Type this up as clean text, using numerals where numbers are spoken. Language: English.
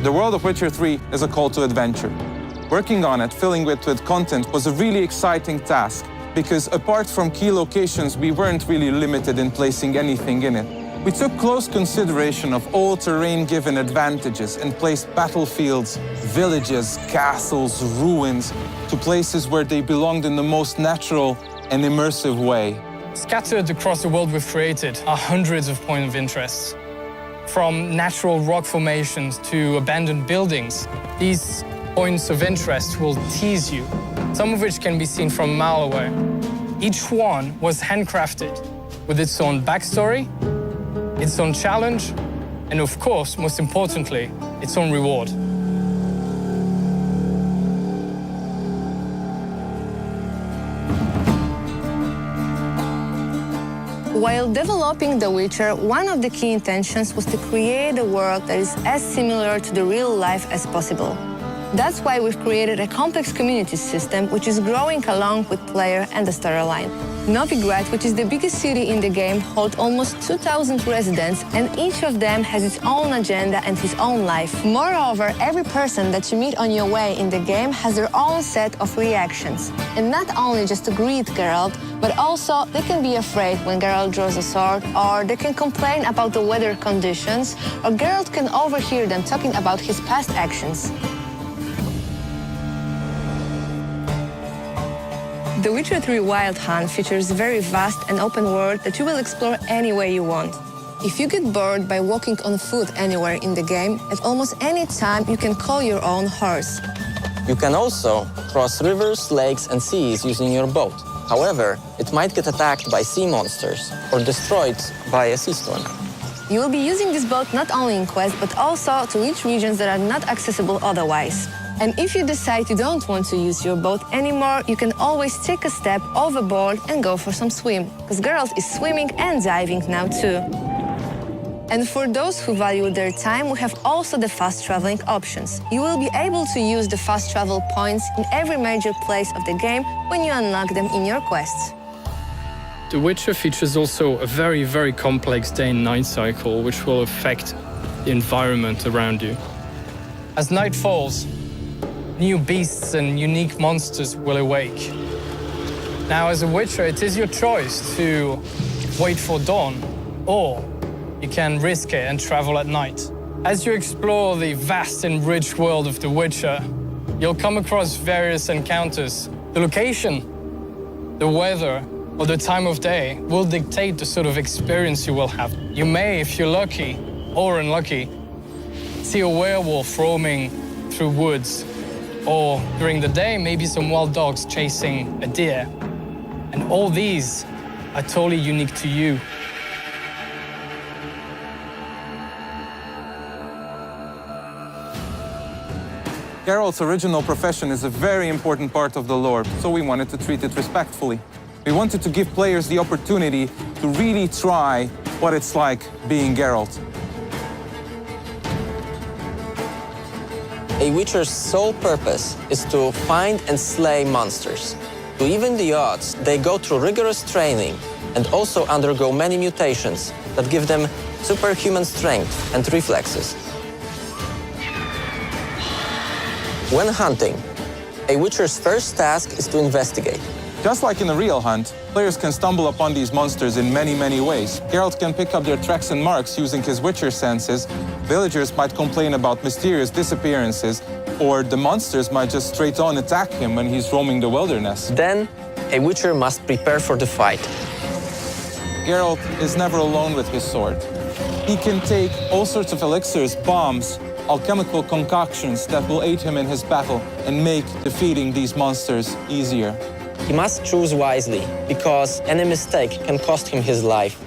The world of Witcher 3 is a call to adventure. Working on it, filling it with content, was a really exciting task, because apart from key locations, we weren't really limited in placing anything in it. We took close consideration of all terrain-given advantages and placed battlefields, villages, castles, ruins to places where they belonged in the most natural and immersive way. Scattered across the world we've created are hundreds of points of interest. From natural rock formations to abandoned buildings, these points of interest will tease you, some of which can be seen from a mile away. Each one was handcrafted with its own backstory, its own challenge, and of course, most importantly, its own reward. While developing The Witcher, one of the key intentions was to create a world that is as similar to the real life as possible. That's why we've created a complex community system which is growing along with player and the storyline. Novigrad, which is the biggest city in the game, holds almost 2,000 residents, and each of them has its own agenda and his own life. Moreover, every person that you meet on your way in the game has their own set of reactions. And not only just to greet Geralt, but also they can be afraid when Geralt draws a sword, or they can complain about the weather conditions, or Geralt can overhear them talking about his past actions. The Witcher 3 Wild Hunt features a very vast and open world that you will explore any way you want. If you get bored by walking on foot anywhere in the game, at almost any time you can call your own horse. You can also cross rivers, lakes, and seas using your boat. However, it might get attacked by sea monsters or destroyed by a sea storm. You will be using this boat not only in quests, but also to reach regions that are not accessible otherwise. And if you decide you don't want to use your boat anymore, you can always take a step overboard and go for some swim, because Geralt is swimming and diving now too. And for those who value their time, we have also the fast traveling options. You will be able to use the fast travel points in every major place of the game when you unlock them in your quests. The Witcher features also a very, very complex day and night cycle, which will affect the environment around you. As night falls, new beasts and unique monsters will awake. Now, as a Witcher, it is your choice to wait for dawn, or you can risk it and travel at night. As you explore the vast and rich world of The Witcher, you'll come across various encounters. The location, the weather, or the time of day will dictate the sort of experience you will have. You may, if you're lucky or unlucky, see a werewolf roaming through woods, or during the day, maybe some wild dogs chasing a deer. And all these are totally unique to you. Geralt's original profession is a very important part of the lore, so we wanted to treat it respectfully. We wanted to give players the opportunity to really try what it's like being Geralt. A Witcher's sole purpose is to find and slay monsters. To even the odds, they go through rigorous training and also undergo many mutations that give them superhuman strength and reflexes. When hunting, a Witcher's first task is to investigate. Just like in a real hunt, players can stumble upon these monsters in many, many ways. Geralt can pick up their tracks and marks using his Witcher senses. Villagers might complain about mysterious disappearances, or the monsters might just straight on attack him when he's roaming the wilderness. Then, a Witcher must prepare for the fight. Geralt is never alone with his sword. He can take all sorts of elixirs, bombs, alchemical concoctions that will aid him in his battle and make defeating these monsters easier. He must choose wisely, because any mistake can cost him his life.